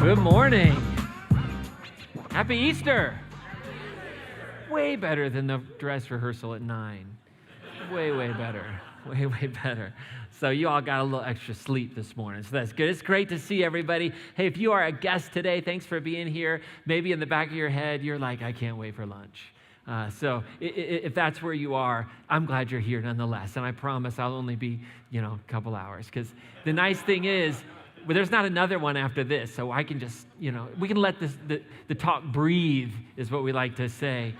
Good morning. Happy Easter. Way better than the dress rehearsal at 9. Way better. Way better. So you all got a little extra sleep this morning, so that's good. It's great to see everybody. Hey, if you are a guest today, thanks for being here. Maybe in the back of your head, you're like, I can't wait for lunch. So if that's where you are, I'm glad you're here nonetheless. And I promise I'll only be, a couple hours. Because the nice thing is, there's not another one after this. So I can just, we can let the talk breathe, is what we like to say.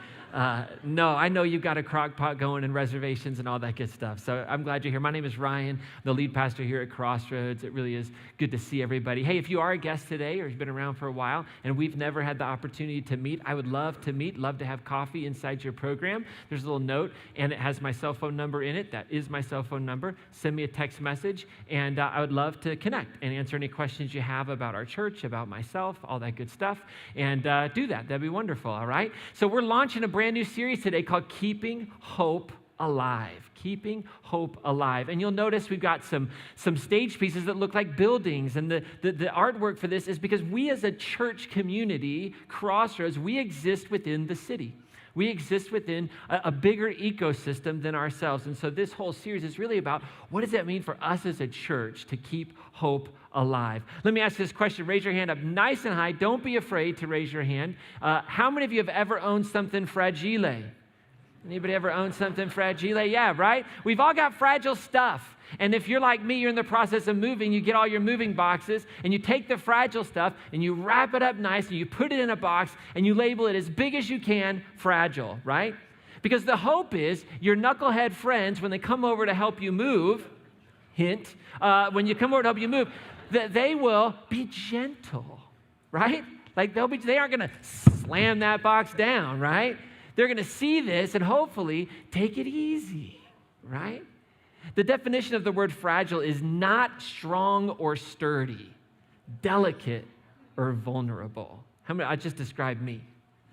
No, I know you've got a crock pot going and reservations and all that good stuff. So I'm glad you're here. My name is Ryan, the lead pastor here at Crossroads. It really is good to see everybody. Hey, if you are a guest today or you've been around for a while and we've never had the opportunity to meet, I would love to meet, love to have coffee inside your program. There's a little note and it has my cell phone number in it. That is my cell phone number. Send me a text message and I would love to connect and answer any questions you have about our church, about myself, all that good stuff. And do that. That'd be wonderful, all right? So we're launching a brand new series today called Keeping Hope Alive. Keeping Hope Alive. And you'll notice we've got some stage pieces that look like buildings. And the artwork for this is because we as a church community, Crossroads, we exist within the city. We exist within a bigger ecosystem than ourselves. And so this whole series is really about what does that mean for us as a church to keep hope alive? Let me ask this question. Raise your hand up nice and high. Don't be afraid to raise your hand. How many of you have ever owned something fragile? Anybody ever owned something fragile? Yeah, right? We've all got fragile stuff. And if you're like me, you're in the process of moving, you get all your moving boxes, and you take the fragile stuff, and you wrap it up nice, and you put it in a box, and you label it as big as you can, fragile, right? Because the hope is your knucklehead friends, when they come over to help you move, hint, when you come over to help you move, that they will be gentle, right? Like they aren't going to slam that box down, right? They're going to see this and hopefully take it easy, right? The definition of the word fragile is not strong or sturdy, delicate or vulnerable. How many? I just described me.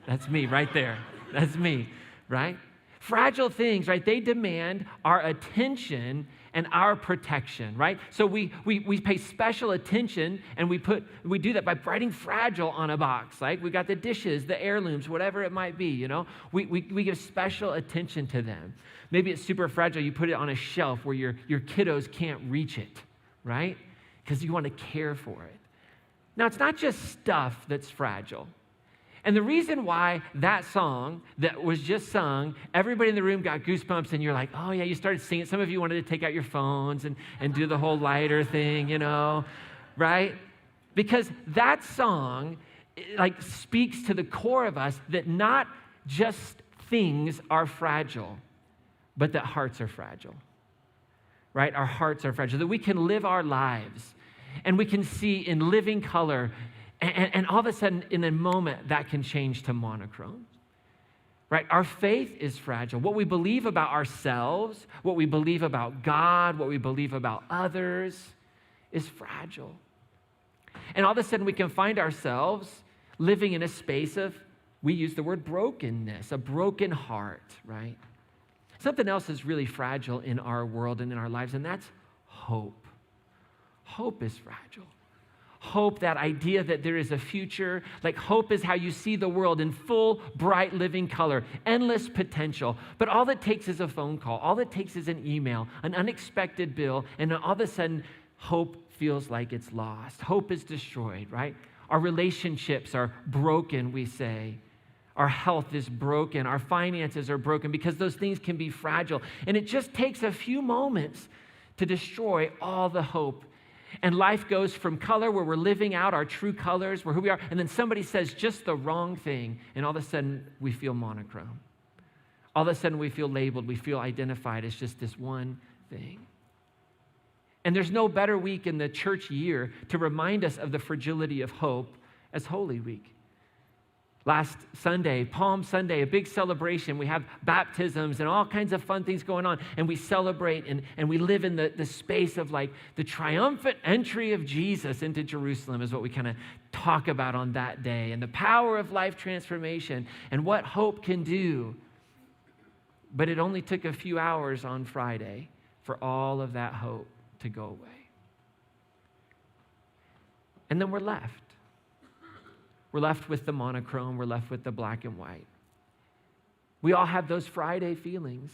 That's me right there. That's me, right? Fragile things, right? They demand our attention and our protection, right? So we pay special attention and we do that by writing fragile on a box. Like we got the dishes, the heirlooms, whatever it might be, we give special attention to them. Maybe it's super fragile. You put it on a shelf where your kiddos can't reach it, right? Because you want to care for it. Now, it's not just stuff that's fragile. And the reason why that song that was just sung, everybody in the room got goosebumps and you're like, oh yeah, you started singing. Some of you wanted to take out your phones and do the whole lighter thing, right? Because that song speaks to the core of us that not just things are fragile, but that hearts are fragile, right? Our hearts are fragile, that we can live our lives and we can see in living color. And all of a sudden, in a moment, that can change to monochrome, right? Our faith is fragile. What we believe about ourselves, what we believe about God, what we believe about others is fragile. And all of a sudden, we can find ourselves living in a space of, we use the word brokenness, a broken heart, right? Something else is really fragile in our world and in our lives, and that's hope. Hope is fragile. Hope, that idea that there is a future, like hope is how you see the world in full, bright, living color, endless potential. But all it takes is a phone call. All it takes is an email, an unexpected bill, and all of a sudden, hope feels like it's lost. Hope is destroyed, right? Our relationships are broken, we say. Our health is broken. Our finances are broken because those things can be fragile. And it just takes a few moments to destroy all the hope. And life goes from color, where we're living out our true colors, where who we are, and then somebody says just the wrong thing, and all of a sudden we feel monochrome. All of a sudden we feel labeled, we feel identified as just this one thing. And there's no better week in the church year to remind us of the fragility of hope as Holy Week. Last Sunday, Palm Sunday, a big celebration. We have baptisms and all kinds of fun things going on. And we celebrate and we live in the space of like the triumphant entry of Jesus into Jerusalem is what we kind of talk about on that day. And the power of life transformation and what hope can do. But it only took a few hours on Friday for all of that hope to go away. And then we're left. We're left with the monochrome. We're left with the black and white. We all have those Friday feelings.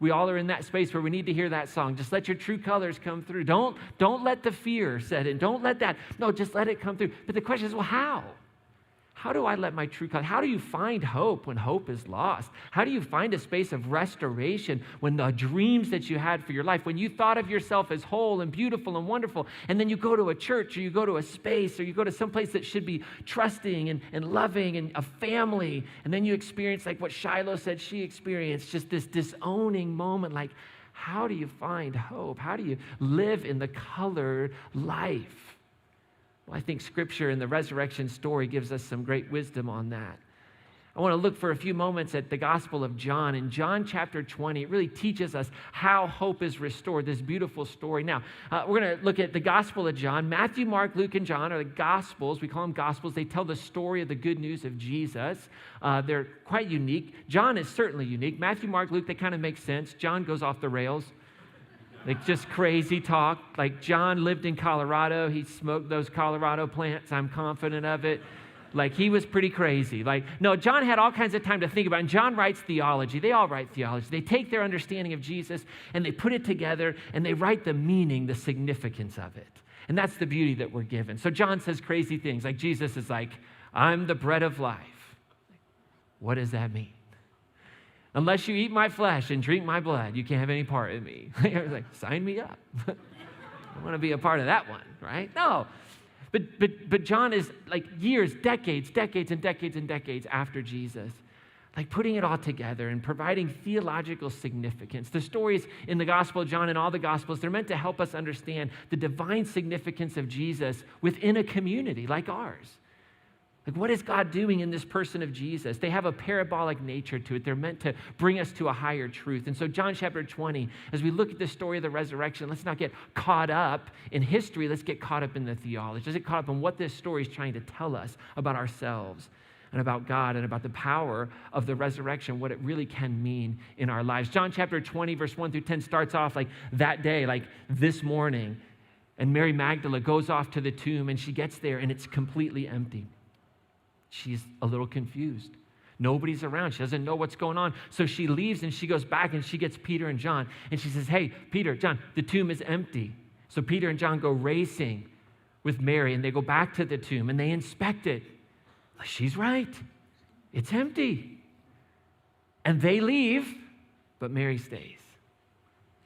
We all are in that space where we need to hear that song. Just let your true colors come through. Don't let the fear set in. Don't let that. No, just let it come through. But the question is, well, how? How do I let my true color? How do you find hope when hope is lost? How do you find a space of restoration when the dreams that you had for your life, when you thought of yourself as whole and beautiful and wonderful, and then you go to a church or you go to a space or you go to some place that should be trusting and loving and a family, and then you experience like what Shiloh said she experienced, just this disowning moment. Like, how do you find hope? How do you live in the colored life? Well, I think Scripture and the resurrection story gives us some great wisdom on that. I want to look for a few moments at the Gospel of John. In John chapter 20, it really teaches us how hope is restored, this beautiful story. Now, we're going to look at the Gospel of John. Matthew, Mark, Luke, and John are the Gospels. We call them Gospels. They tell the story of the good news of Jesus. They're quite unique. John is certainly unique. Matthew, Mark, Luke, they kind of make sense. John goes off the rails. Like just crazy talk. Like John lived in Colorado. He smoked those Colorado plants. I'm confident of it. Like he was pretty crazy. Like, no, John had all kinds of time to think about it. And John writes theology. They all write theology. They take their understanding of Jesus and they put it together and they write the meaning, the significance of it. And that's the beauty that we're given. So John says crazy things. Like Jesus is like, I'm the bread of life. What does that mean? Unless you eat my flesh and drink my blood, you can't have any part in me. I was like, sign me up. I want to be a part of that one, right? No. But John is like years, decades after Jesus, like putting it all together and providing theological significance. The stories in the Gospel of John and all the Gospels, they're meant to help us understand the divine significance of Jesus within a community like ours. Like, what is God doing in this person of Jesus? They have a parabolic nature to it. They're meant to bring us to a higher truth. And so John chapter 20, as we look at the story of the resurrection, let's not get caught up in history. Let's get caught up in the theology. Let's get caught up in what this story is trying to tell us about ourselves and about God and about the power of the resurrection, what it really can mean in our lives. John chapter 20, verse 1 through 10 starts off like that day, like this morning. And Mary Magdalene goes off to the tomb and she gets there and it's completely empty. She's a little confused. Nobody's around. She doesn't know what's going on. So she leaves and she goes back and she gets Peter and John. And she says, hey, Peter, John, the tomb is empty. So Peter and John go racing with Mary and they go back to the tomb and they inspect it. She's right. It's empty. And they leave, but Mary stays.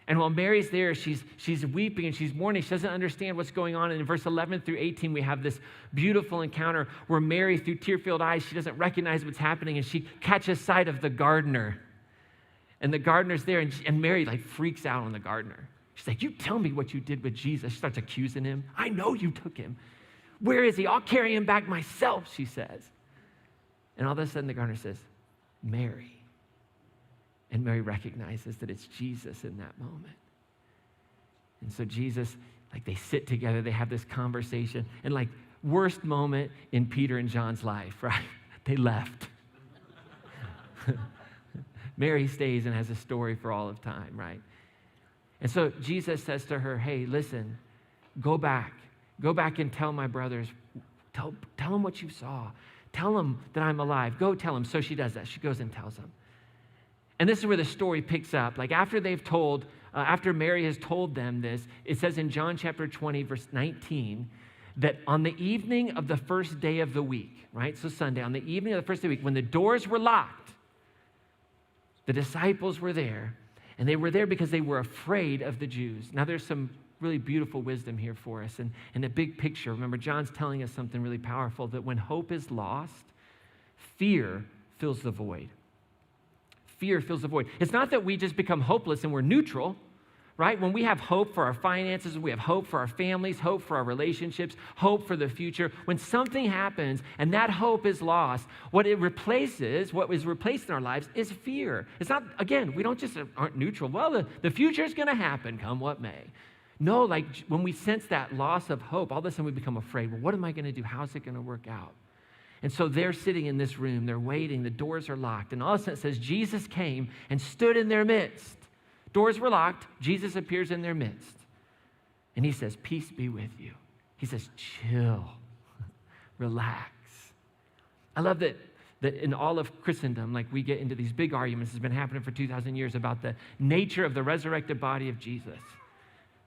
And while Mary's there, she's weeping and she's mourning. She doesn't understand what's going on. And in verse 11 through 18, we have this beautiful encounter where Mary, through tear-filled eyes, she doesn't recognize what's happening, and she catches sight of the gardener. And the gardener's there, and Mary like freaks out on the gardener. She's like, you tell me what you did with Jesus. She starts accusing him. I know you took him. Where is he? I'll carry him back myself, she says. And all of a sudden, the gardener says, Mary. And Mary recognizes that it's Jesus in that moment. And so Jesus, like they sit together, they have this conversation. And like worst moment in Peter and John's life, right? They left. Mary stays and has a story for all of time, right? And so Jesus says to her, hey, listen, go back and tell my brothers, tell them what you saw. Tell them that I'm alive. Go tell them. So she does that. She goes and tells them. And this is where the story picks up. Like after Mary has told them this, it says in John chapter 20, verse 19, that on the evening of the first day of the week, right? So Sunday, on the evening of the first day of the week, when the doors were locked, the disciples were there, and they were there because they were afraid of the Jews. Now there's some really beautiful wisdom here for us. And the big picture, remember, John's telling us something really powerful, that when hope is lost, fear fills the void. Fear fills the void. It's not that we just become hopeless and we're neutral, right? When we have hope for our finances, we have hope for our families, hope for our relationships, hope for the future. When something happens and that hope is lost, what is replaced in our lives is fear. It's not, again, we don't just aren't neutral. Well, the future is going to happen, come what may. No, like when we sense that loss of hope, all of a sudden we become afraid. Well, what am I going to do? How's it going to work out? And so they're sitting in this room, they're waiting, the doors are locked, and all of a sudden it says Jesus came and stood in their midst. Doors were locked, Jesus appears in their midst, and he says, peace be with you. He says, chill, relax. I love that in all of Christendom, like we get into these big arguments, it's been happening for 2,000 years about the nature of the resurrected body of Jesus,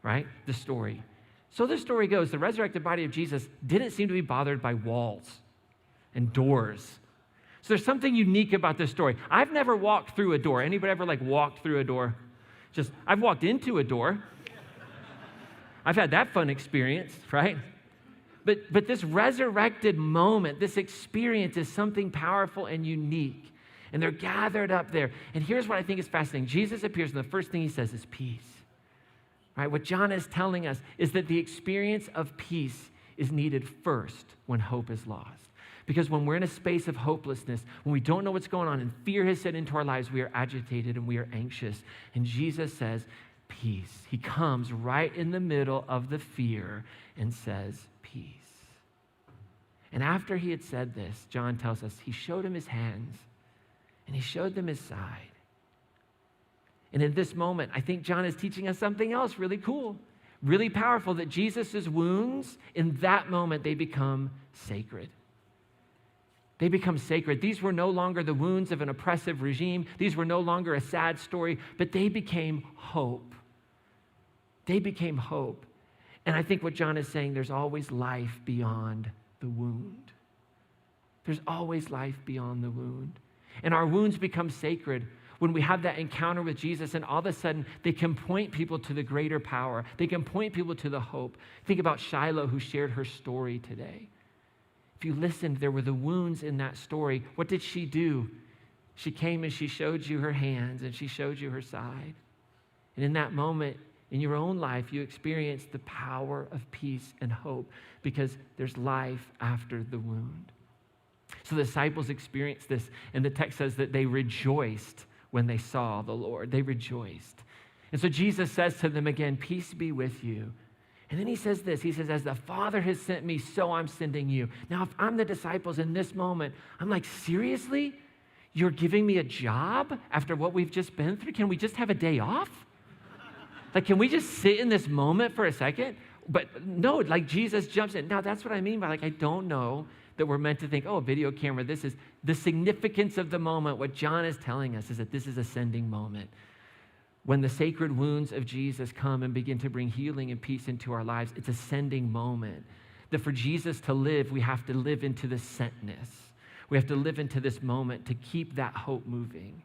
right? The story. So the story goes, the resurrected body of Jesus didn't seem to be bothered by walls and doors. So there's something unique about this story. I've never walked through a door. Anybody ever walked through a door? I've walked into a door. I've had that fun experience, right? But this resurrected moment, this experience is something powerful and unique. And they're gathered up there. And here's what I think is fascinating. Jesus appears, and the first thing he says is peace. Right? What John is telling us is that the experience of peace is needed first when hope is lost. Because when we're in a space of hopelessness, when we don't know what's going on and fear has set into our lives, we are agitated and we are anxious. And Jesus says, peace. He comes right in the middle of the fear and says, peace. And after he had said this, John tells us, he showed him his hands and he showed them his side. And in this moment, I think John is teaching us something else really cool, really powerful, that Jesus' wounds, in that moment, they become sacred. They become sacred. These were no longer the wounds of an oppressive regime. These were no longer a sad story, but they became hope. They became hope. And I think what John is saying, there's always life beyond the wound. There's always life beyond the wound. And our wounds become sacred when we have that encounter with Jesus, and all of a sudden, they can point people to the greater power. They can point people to the hope. Think about Shiloh, who shared her story today. If you listened, there were the wounds in that story. What did she do? She came and she showed you her hands and she showed you her side. And in that moment, in your own life, you experience the power of peace and hope because there's life after the wound. So the disciples experienced this, and the text says that they rejoiced when they saw the Lord. They rejoiced. And so Jesus says to them again, peace be with you. And then he says this, he says, as the Father has sent me, so I'm sending you. Now, if I'm the disciples in this moment, I'm like, seriously? You're giving me a job after what we've just been through? Can we just have a day off? Can we just sit in this moment for a second? But no, Jesus jumps in. Now, that's what I mean by I don't know that we're meant to think, oh, video camera, this is the significance of the moment. What John is telling us is that this is a sending moment. When the sacred wounds of Jesus come and begin to bring healing and peace into our lives, it's a sending moment. That for Jesus to live, we have to live into the sentness. We have to live into this moment to keep that hope moving.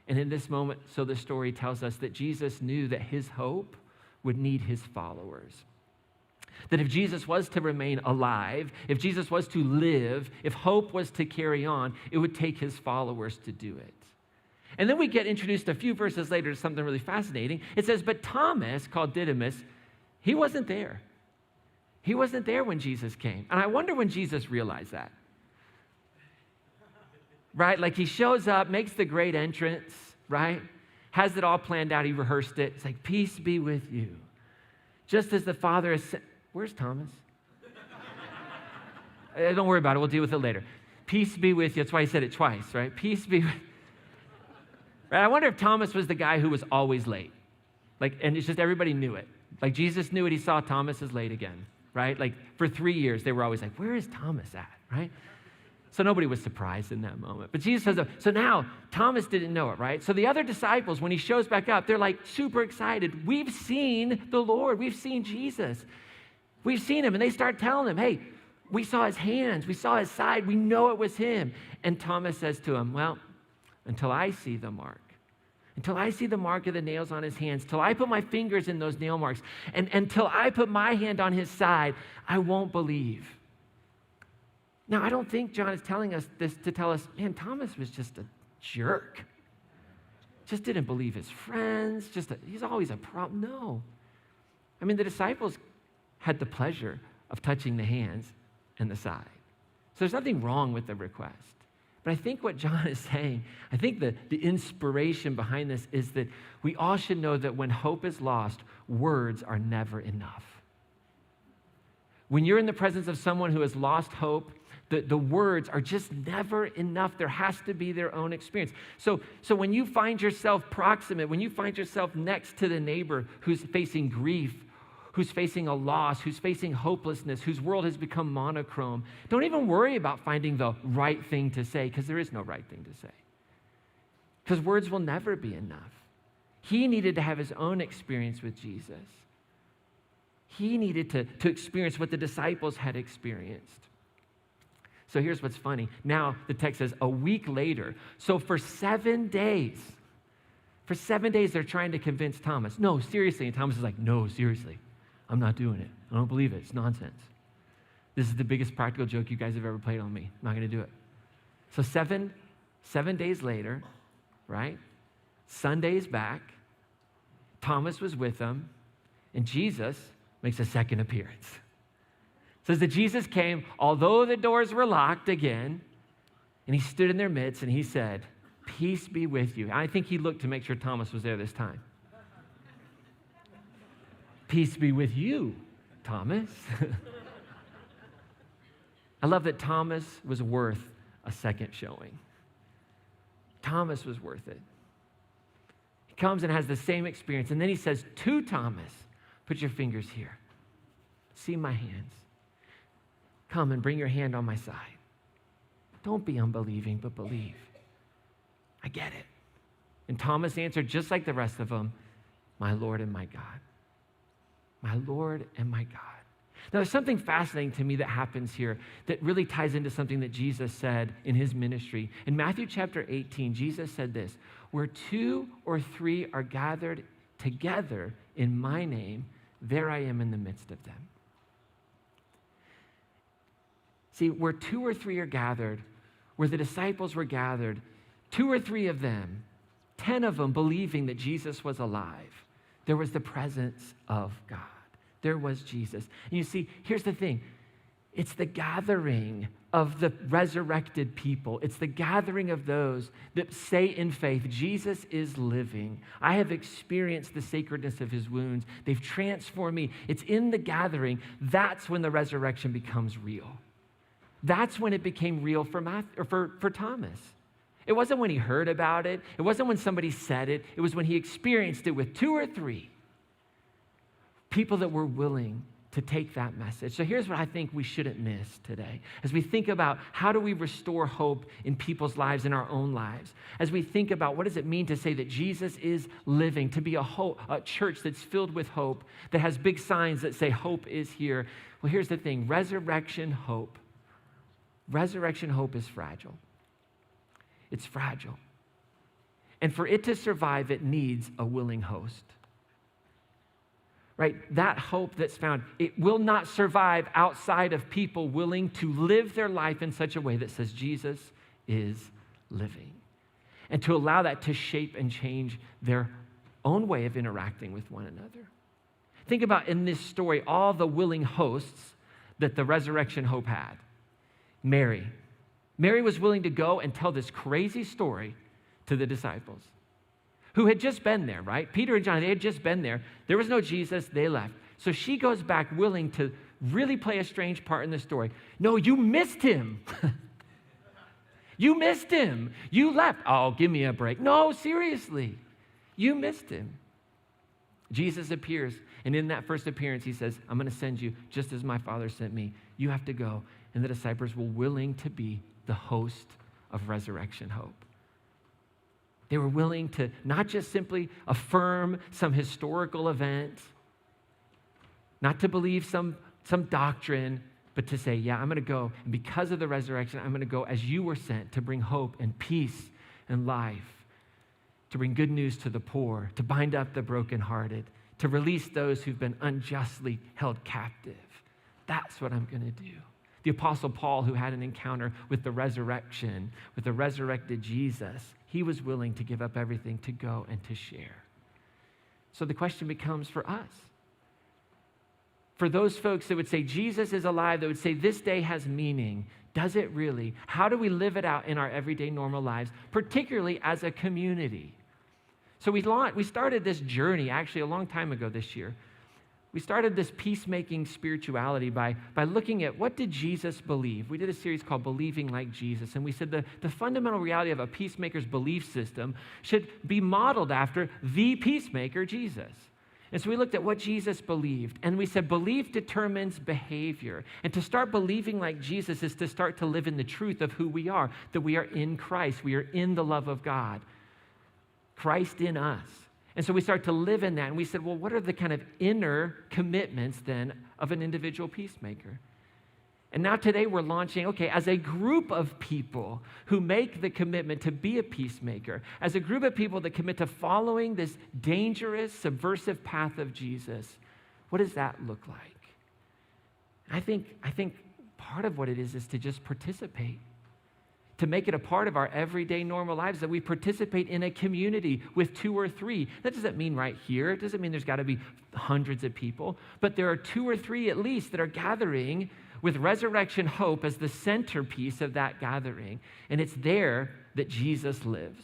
And in this moment, so the story tells us that Jesus knew that his hope would need his followers. That if Jesus was to remain alive, if Jesus was to live, if hope was to carry on, it would take his followers to do it. And then we get introduced a few verses later to something really fascinating. It says, but Thomas, called Didymus, he wasn't there. He wasn't there when Jesus came. And I wonder when Jesus realized that. Right? He shows up, makes the great entrance, right? Has it all planned out. He rehearsed it. It's like, peace be with you. Just as the Father has sent. Where's Thomas? Don't worry about it. We'll deal with it later. Peace be with you. That's why he said it twice, right? Peace be with you. Right? I wonder if Thomas was the guy who was always late. And it's just everybody knew it. Jesus knew it. He saw Thomas is late again, right? For 3 years, they were always like, where is Thomas at, right? So nobody was surprised in that moment. But Jesus says, so now Thomas didn't know it, right? So the other disciples, when he shows back up, they're super excited. We've seen the Lord. We've seen Jesus. We've seen him. And they start telling him, hey, we saw his hands. We saw his side. We know it was him. And Thomas says to him, well, until I see the mark, until I see the mark of the nails on his hands, till I put my fingers in those nail marks, and until I put my hand on his side, I won't believe. Now, I don't think John is telling us this to tell us, man, Thomas was just a jerk. Just didn't believe his friends. He's always a problem. No. I mean, the disciples had the pleasure of touching the hands and the side. So there's nothing wrong with the request. But I think what John is saying, I think the inspiration behind this is that we all should know that when hope is lost, words are never enough. When you're in the presence of someone who has lost hope, the words are just never enough. There has to be their own experience. So when you find yourself proximate, when you find yourself next to the neighbor who's facing grief, who's facing a loss, who's facing hopelessness, whose world has become monochrome, don't even worry about finding the right thing to say, because there is no right thing to say. Because words will never be enough. He needed to have his own experience with Jesus. He needed to experience what the disciples had experienced. So here's what's funny. Now the text says a week later. So for 7 days, they're trying to convince Thomas. No, seriously. And Thomas is like, no, seriously. I'm not doing it. I don't believe it. It's nonsense. This is the biggest practical joke you guys have ever played on me. I'm not going to do it. So seven days later, right? Sunday's back. Thomas was with them. And Jesus makes a second appearance. It says that Jesus came, although the doors were locked again, and he stood in their midst and he said, peace be with you. I think he looked to make sure Thomas was there this time. Peace be with you, Thomas. I love that Thomas was worth a second showing. Thomas was worth it. He comes and has the same experience, and then he says to Thomas, put your fingers here. See my hands. Come and bring your hand on my side. Don't be unbelieving, but believe. I get it. And Thomas answered just like the rest of them, my Lord and my God. My Lord and my God. Now, there's something fascinating to me that happens here that really ties into something that Jesus said in his ministry. In Matthew chapter 18, Jesus said this, where 2 or 3 are gathered together in my name, there I am in the midst of them. See, where 2 or 3 are gathered, where the disciples were gathered, 2 or 3 of them, 10 of them believing that Jesus was alive, there was the presence of God. There was Jesus. And you see, here's the thing. It's the gathering of the resurrected people. It's the gathering of those that say in faith, Jesus is living. I have experienced the sacredness of his wounds. They've transformed me. It's in the gathering. That's when the resurrection becomes real. That's when it became real for Thomas. It wasn't when he heard about it. It wasn't when somebody said it. It was when he experienced it with 2 or 3 people that were willing to take that message. So here's what I think we shouldn't miss today. As we think about how do we restore hope in people's lives, in our own lives, as we think about what does it mean to say that Jesus is living, to be a church that's filled with hope, that has big signs that say hope is here. Well, here's the thing. Resurrection hope is fragile. It's fragile. And for it to survive, it needs a willing host. Right? That hope that's found, it will not survive outside of people willing to live their life in such a way that says Jesus is living. And to allow that to shape and change their own way of interacting with one another. Think about in this story all the willing hosts that the resurrection hope had. Mary was willing to go and tell this crazy story to the disciples who had just been there, right? Peter and John, they had just been there. There was no Jesus, they left. So she goes back willing to really play a strange part in the story. No, you missed him. You missed him. You left. Oh, give me a break. No, seriously. You missed him. Jesus appears, and in that first appearance, he says, I'm going to send you just as my Father sent me. You have to go. And the disciples were willing to be the host of resurrection hope. They were willing to not just simply affirm some historical event, not to believe some doctrine, but to say, yeah, I'm going to go. And because of the resurrection, I'm going to go as you were sent to bring hope and peace and life, to bring good news to the poor, to bind up the brokenhearted, to release those who've been unjustly held captive. That's what I'm going to do. The Apostle Paul, who had an encounter with the resurrection, with the resurrected Jesus, he was willing to give up everything to go and to share. So the question becomes for us. For those folks that would say Jesus is alive, that would say this day has meaning, does it really? How do we live it out in our everyday normal lives, particularly as a community? So we started this journey actually a long time ago this year. We started this peacemaking spirituality by looking at what did Jesus believe. We did a series called Believing Like Jesus, and we said the fundamental reality of a peacemaker's belief system should be modeled after the peacemaker, Jesus. And so we looked at what Jesus believed, and we said belief determines behavior. And to start believing like Jesus is to start to live in the truth of who we are, that we are in Christ, we are in the love of God, Christ in us. And so we start to live in that, and we said, well, what are the kind of inner commitments then of an individual peacemaker? And now today we're launching, okay, as a group of people who make the commitment to be a peacemaker, as a group of people that commit to following this dangerous, subversive path of Jesus, what does that look like? I think part of what it is to just participate, to make it a part of our everyday normal lives, that we participate in a community with 2 or 3. That doesn't mean right here. It doesn't mean there's got to be hundreds of people, but there are 2 or 3 at least that are gathering with Resurrection Hope as the centerpiece of that gathering. And it's there that Jesus lives.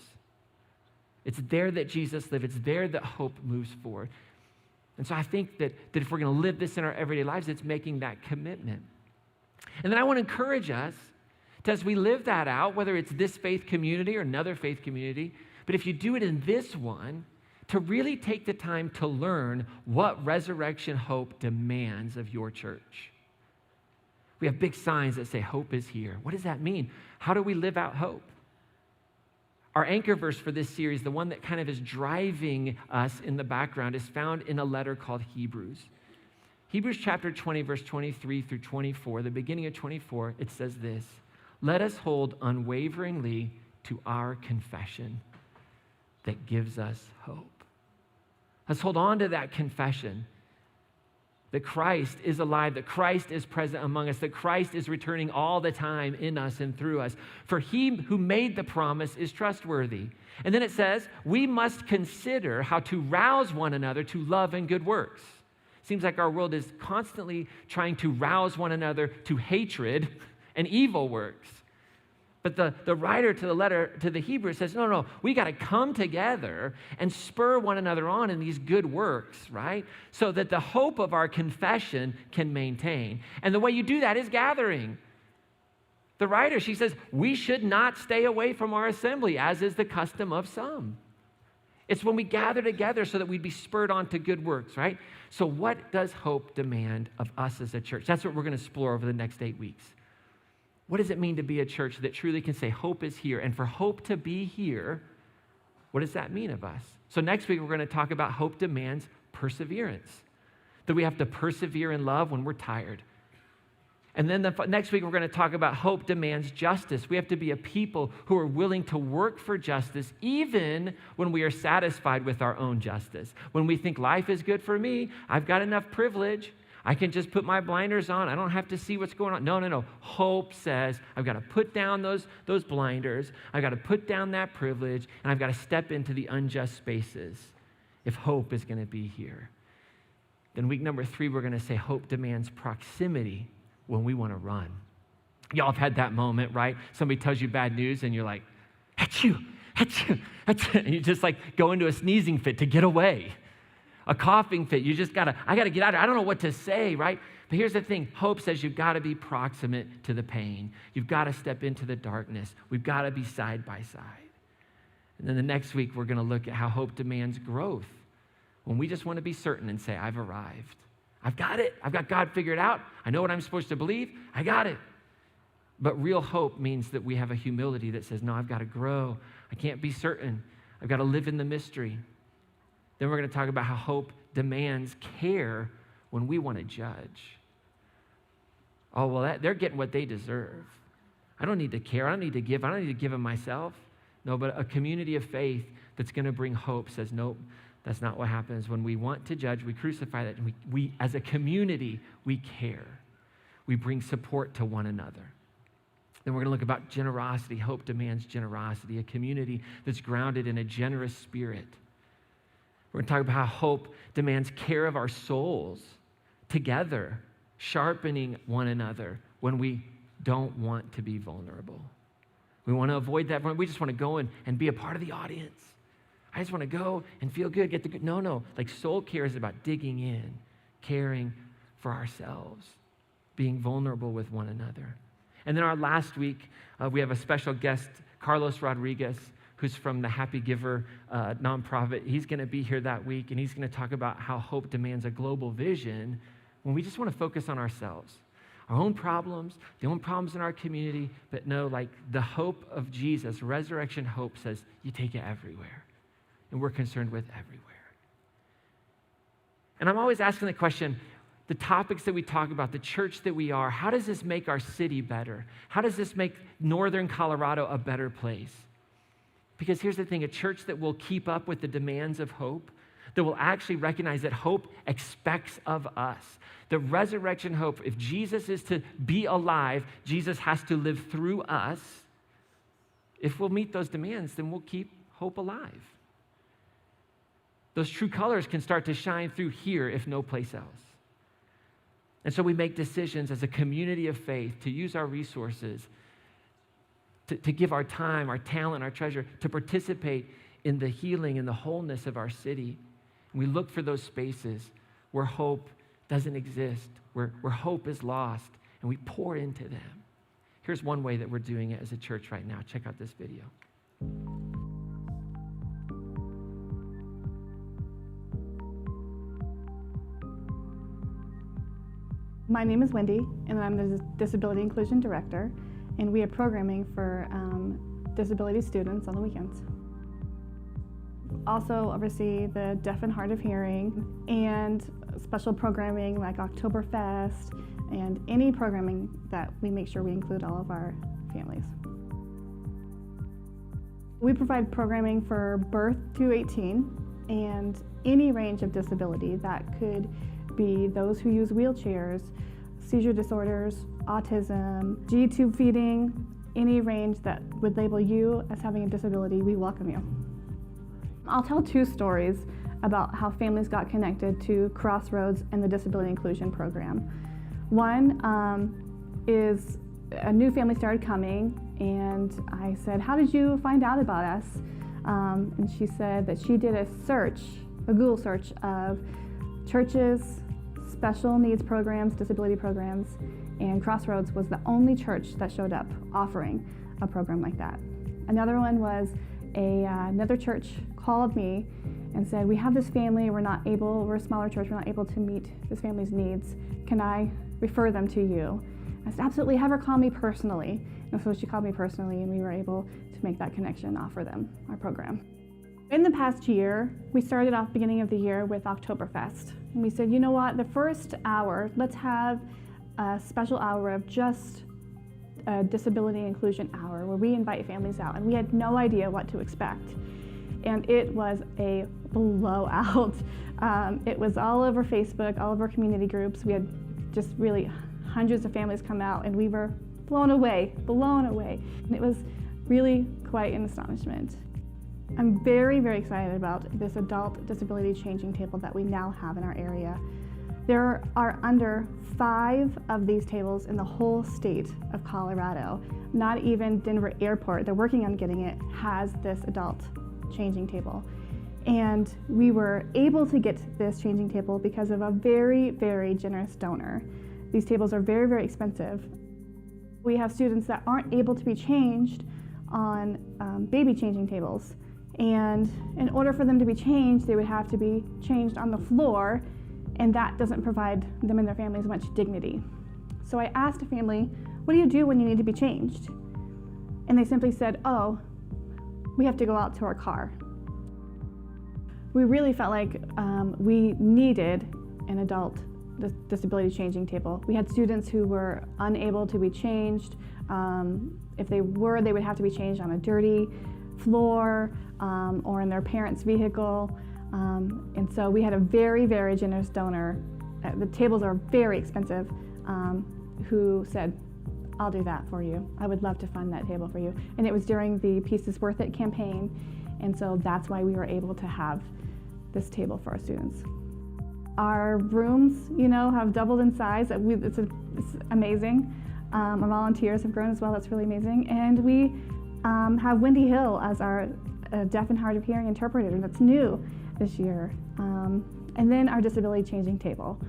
It's there that Jesus lives. It's there that hope moves forward. And so I think that if we're going to live this in our everyday lives, it's making that commitment. And then I want to encourage us to, as we live that out, whether it's this faith community or another faith community, but if you do it in this one, to really take the time to learn what Resurrection Hope demands of your church. We have big signs that say hope is here. What does that mean? How do we live out hope? Our anchor verse for this series, the one that kind of is driving us in the background, is found in a letter called Hebrews. Hebrews chapter 20, verse 23 through 24, the beginning of 24, it says this: let us hold unwaveringly to our confession that gives us hope. Let's hold on to that confession that Christ is alive, that Christ is present among us, that Christ is returning all the time in us and through us. For he who made the promise is trustworthy. And then it says, we must consider how to rouse one another to love and good works. Seems like our world is constantly trying to rouse one another to hatred and evil works. But the writer to the letter to the Hebrews says, no, we got to come together and spur one another on in these good works, right? So that the hope of our confession can maintain. And the way you do that is gathering. The writer, she says, we should not stay away from our assembly, as is the custom of some. It's when we gather together so that we'd be spurred on to good works, right? So what does hope demand of us as a church? That's what we're going to explore over the next 8 weeks. What does it mean to be a church that truly can say hope is here? And for hope to be here, what does that mean of us? So next week, we're going to talk about hope demands perseverance, that we have to persevere in love when we're tired. And then next week, we're going to talk about hope demands justice. We have to be a people who are willing to work for justice, even when we are satisfied with our own justice. When we think life is good for me, I've got enough privilege, I can just put my blinders on. I don't have to see what's going on. No. Hope says I've got to put down those blinders. I've got to put down that privilege, and I've got to step into the unjust spaces if hope is going to be here. Then week number 3, we're going to say hope demands proximity when we want to run. Y'all have had that moment, right? Somebody tells you bad news, and you're like, achoo, achoo, achoo. And you just like go into a sneezing fit to get away. A coughing fit, I got to get out of it. I don't know what to say, right? But here's the thing. Hope says you've got to be proximate to the pain. You've got to step into the darkness. We've got to be side by side. And then the next week, we're going to look at how hope demands growth. When we just want to be certain and say, I've arrived. I've got it. I've got God figured out. I know what I'm supposed to believe. I got it. But real hope means that we have a humility that says, no, I've got to grow. I can't be certain. I've got to live in the mystery. Then we're going to talk about how hope demands care when we want to judge. Oh, well, they're getting what they deserve. I don't need to care. I don't need to give. I don't need to give them myself. No, but a community of faith that's going to bring hope says, nope, that's not what happens. When we want to judge, we crucify that. And we as a community, we care. We bring support to one another. Then we're going to look about generosity. Hope demands generosity, a community that's grounded in a generous spirit. We're going to talk about how hope demands care of our souls together, sharpening one another when we don't want to be vulnerable. We want to avoid that. We just want to go and be a part of the audience. I just want to go and feel good, get the good. No. Like soul care is about digging in, caring for ourselves, being vulnerable with one another. And then our last week, we have a special guest, Carlos Rodriguez, who's from the Happy Giver nonprofit. He's going to be here that week, and he's going to talk about how hope demands a global vision when we just want to focus on ourselves, our own problems, the own problems in our community, but no, like the hope of Jesus, resurrection hope says, you take it everywhere, and we're concerned with everywhere. And I'm always asking the question, the topics that we talk about, the church that we are, how does this make our city better? How does this make northern Colorado a better place? Because here's the thing, a church that will keep up with the demands of hope, that will actually recognize that hope expects of us. The resurrection hope, if Jesus is to be alive, Jesus has to live through us. If we'll meet those demands, then we'll keep hope alive. Those true colors can start to shine through here, if no place else. And so we make decisions as a community of faith to use our resources, to give our time, our talent, our treasure, to participate in the healing and the wholeness of our city. And we look for those spaces where hope doesn't exist, where hope is lost, and we pour into them. Here's one way that we're doing it as a church right now. Check out this video. My name is Wendy, and I'm the Disability Inclusion Director, and we have programming for disability students on the weekends. Also oversee the deaf and hard of hearing and special programming like Oktoberfest and any programming that we make sure we include all of our families. We provide programming for birth to 18 and any range of disability. That could be those who use wheelchairs, seizure disorders, autism, G-tube feeding, any range that would label you as having a disability, we welcome you. I'll tell two stories about how families got connected to Crossroads and the Disability Inclusion Program. One is a new family started coming, and I said, how did you find out about us? And she said that she did a Google search of churches, special needs programs, disability programs, and Crossroads was the only church that showed up offering a program like that. Another one was another church called me and said, we have this family, we're a smaller church, we're not able to meet this family's needs. Can I refer them to you? I said, absolutely, have her call me personally. And so she called me personally, and we were able to make that connection and offer them our program. In the past year, we started off beginning of the year with Oktoberfest. And we said, you know what, the first hour, let's have a special hour of just a disability inclusion hour where we invite families out. And we had no idea what to expect. And it was a blowout. It was all over Facebook, all of our community groups. We had just really hundreds of families come out, and we were blown away. And it was really quite an astonishment. I'm very, very excited about this adult disability changing table that we now have in our area. There are under 5 of these tables in the whole state of Colorado. Not even Denver Airport, they're working on getting it, has this adult changing table. And we were able to get this changing table because of a very, very generous donor. These tables are very, very expensive. We have students that aren't able to be changed on baby changing tables. And in order for them to be changed, they would have to be changed on the floor, and that doesn't provide them and their families much dignity. So I asked a family, what do you do when you need to be changed? And they simply said, oh, we have to go out to our car. We really felt like we needed an adult disability changing table. We had students who were unable to be changed. If they were, they would have to be changed on a dirty floor or in their parents' vehicle. And so we had a very, very generous donor. The tables are very expensive, who said, I'll do that for you. I would love to fund that table for you. And it was during the Peace is Worth It campaign. And so that's why we were able to have this table for our students. Our rooms, have doubled in size. It's amazing. Our volunteers have grown as well. That's really amazing. And we have Wendy Hill as our deaf and hard of hearing interpreter. That's new this year. And then our disability changing table.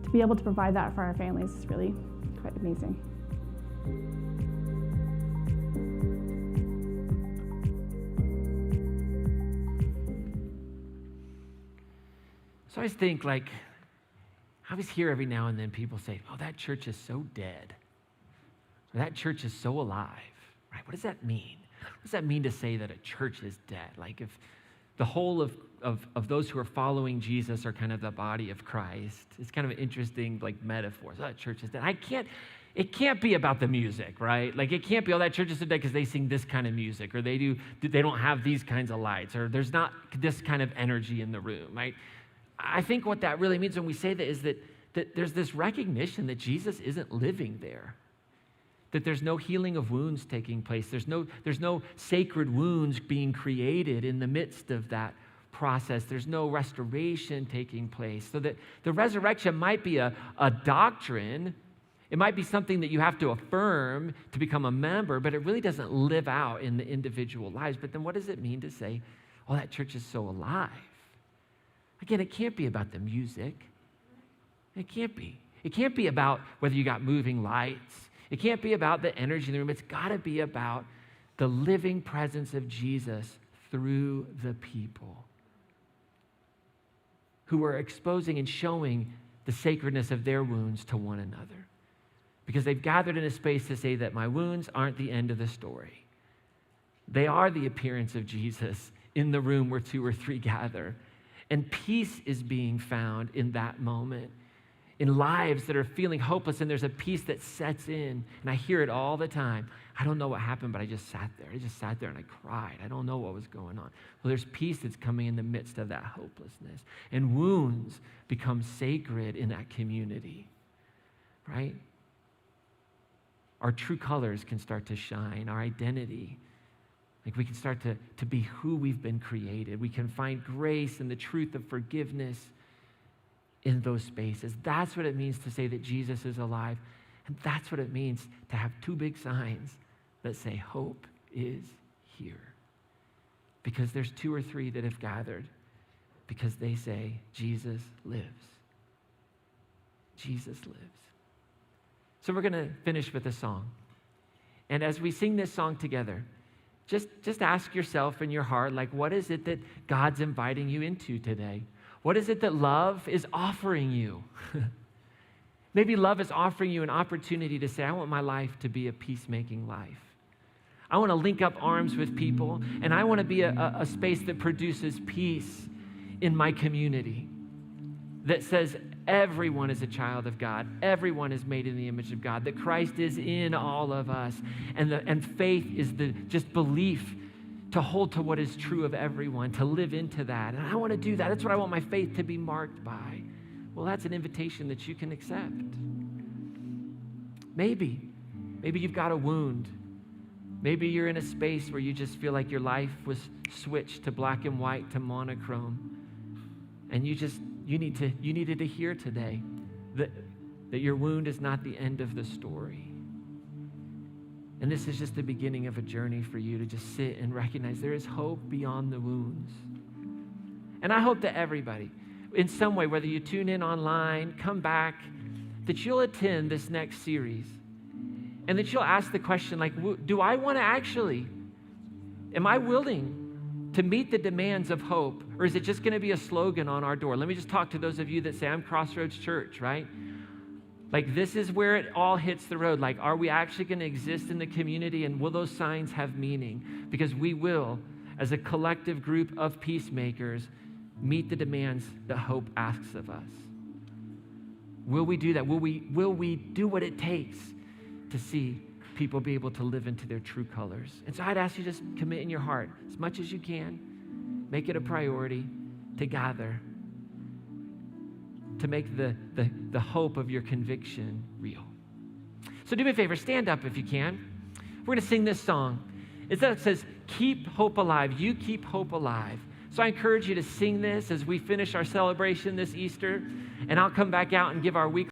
To be able to provide that for our families is really quite amazing. I always think, like, I always hear every now and then people say, oh, that church is so dead. Or that church is so alive, right? What does that mean? What does that mean to say that a church is dead? Like, if the whole of those who are following Jesus are kind of the body of Christ, it's kind of an interesting, like, metaphor. So that church is dead. It can't be about the music, right? Like, it can't be, oh, that church is dead because they sing this kind of music, or they don't have these kinds of lights, or there's not this kind of energy in the room, right? I think what that really means when we say that is that there's this recognition that Jesus isn't living there, that there's no healing of wounds taking place. There's no sacred wounds being created in the midst of that process. There's no restoration taking place. So that the resurrection might be a doctrine. It might be something that you have to affirm to become a member, but it really doesn't live out in the individual lives. But then what does it mean to say, oh, that church is so alive? Again, it can't be about the music. It can't be. It can't be about whether you got moving lights. It can't be about the energy in the room. It's got to be about the living presence of Jesus through the people who are exposing and showing the sacredness of their wounds to one another. Because they've gathered in a space to say that my wounds aren't the end of the story. They are the appearance of Jesus in the room where 2 or 3 gather. And peace is being found in that moment, in lives that are feeling hopeless, and there's a peace that sets in. And I hear it all the time. I don't know what happened, but I just sat there. I just sat there and I cried. I don't know what was going on. Well, there's peace that's coming in the midst of that hopelessness. And wounds become sacred in that community, right? Our true colors can start to shine, our identity. Like, we can start to be who we've been created. We can find grace and the truth of forgiveness in those spaces. That's what it means to say that Jesus is alive. And that's what it means to have 2 big signs that say hope is here. Because there's 2 or 3 that have gathered because they say Jesus lives. Jesus lives. So we're going to finish with a song. And as we sing this song together, just ask yourself in your heart, like, what is it that God's inviting you into today? What is it that love is offering you? Maybe love is offering you an opportunity to say, I want my life to be a peacemaking life. I want to link up arms with people, and I want to be a space that produces peace in my community, that says everyone is a child of God, everyone is made in the image of God, that Christ is in all of us, and faith is the just belief to hold to what is true of everyone, to live into that. And I want to do that. That's what I want my faith to be marked by. Well, that's an invitation that you can accept. Maybe you've got a wound. Maybe you're in a space where you just feel like your life was switched to black and white, to monochrome. And you needed to hear today that your wound is not the end of the story. And this is just the beginning of a journey for you to just sit and recognize there is hope beyond the wounds. And I hope that everybody, in some way, whether you tune in online, come back, that you'll attend this next series and that you'll ask the question, like, do I want to actually, am I willing to meet the demands of hope, or is it just going to be a slogan on our door? Let me just talk to those of you that say, I'm Crossroads Church, right? Like, this is where it all hits the road. Like, are we actually going to exist in the community, and will those signs have meaning? Because we will, as a collective group of peacemakers, meet the demands that hope asks of us. Will we do that? Will we do what it takes to see people be able to live into their true colors? And so I'd ask you, just commit in your heart as much as you can. Make it a priority to gather, to make the hope of your conviction real. So do me a favor, stand up if you can. We're going to sing this song. It says, keep hope alive. You keep hope alive. So I encourage you to sing this as we finish our celebration this Easter, and I'll come back out and give our week